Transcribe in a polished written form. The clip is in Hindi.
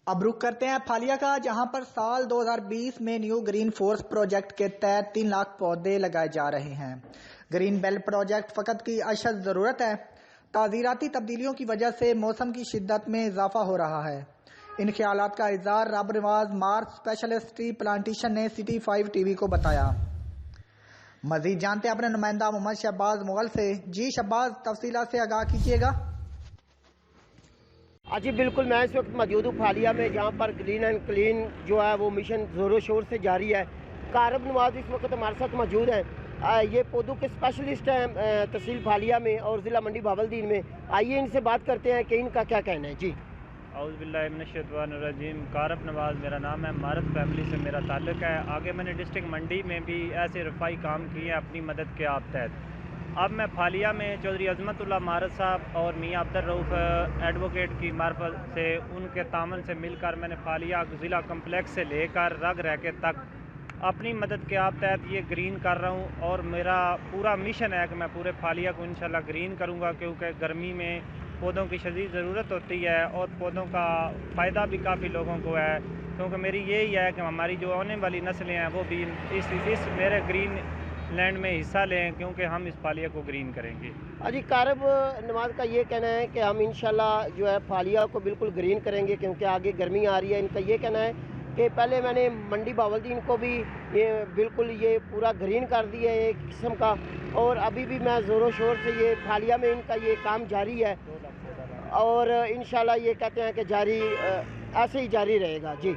अब रुक करते हैं फालिया का, जहां पर साल 2020 में न्यू ग्रीन फोर्स प्रोजेक्ट के तहत 3 लाख पौधे लगाए जा रहे हैं। ग्रीन बेल्ट प्रोजेक्ट फ़कत की अशद ज़रूरत है। ताज़ीराती तब्दीलियों की वजह से मौसम की शिद्दत में इजाफा हो रहा है। इन ख्यालात का इज़हार रब नवाज मार्च स्पेशलिस्ट ट्री प्लांटेशन ने सिटी 5 टीवी को बताया। मजीद जानते हैं अपने नुमाइंदा मोहम्मद शहबाज मुगल से। जी शहबाज, तफसीलात से आगाह कीजिएगा। जी बिल्कुल, मैं इस वक्त मौजूद हूँ फालिया में, जहाँ पर ग्रीन एंड क्लीन जो है वो मिशन ज़ोरों शोर से जारी है। कारब नवाज इस वक्त हमारे साथ मौजूद हैं। ये पौधों के स्पेशलिस्ट हैं तहसील फालिया में और ज़िला मंडी बावलदीन में। आइए इनसे बात करते हैं कि इनका क्या कहना है। जी औज़ुबिल्लाहिमिनश्शैतानिर्रजीम। कारब नवाज़ मेरा नाम है। मारत फैमिली से मेरा ताल्लुक़ है। आगे मैंने डिस्ट्रिक्ट मंडी में भी ऐसे रफ़ाई काम किए हैं अपनी मदद के आप तहत। अब मैं फालिया में चौधरी अज़मतुल्लाह मारत साहब और मियाँ अब्दुल रऊफ़ एडवोकेट की मार्फत से उनके तामन से मिलकर मैंने फालिया ज़िला कम्प्लेक्स से लेकर रग रैके तक अपनी मदद के आप तहत ये ग्रीन कर रहा हूँ। और मेरा पूरा मिशन है कि मैं पूरे फालिया को इंशाल्लाह ग्रीन करूँगा, क्योंकि गर्मी में पौधों की शदीद ज़रूरत होती है और पौधों का फ़ायदा भी काफ़ी लोगों को है। क्योंकि मेरी यही है कि हमारी जो आने वाली नस्लें हैं वो भी इस मेरे ग्रीन लैंड में हिस्सा लें, क्योंकि हम इस फालिया को ग्रीन करेंगे। जी कारब नवाज का ये कहना है कि हम इंशाल्लाह जो है फालिया को बिल्कुल ग्रीन करेंगे, क्योंकि आगे गर्मी आ रही है। इनका ये कहना है कि पहले मैंने मंडी बावलदीन को भी ये बिल्कुल ये पूरा ग्रीन कर दिया है एक किस्म का, और अभी भी मैं ज़ोरों शोर से ये फालिया में इनका ये काम जारी है और इंशाल्लाह ये कहते हैं कि जारी ऐसे ही जारी रहेगा। जी।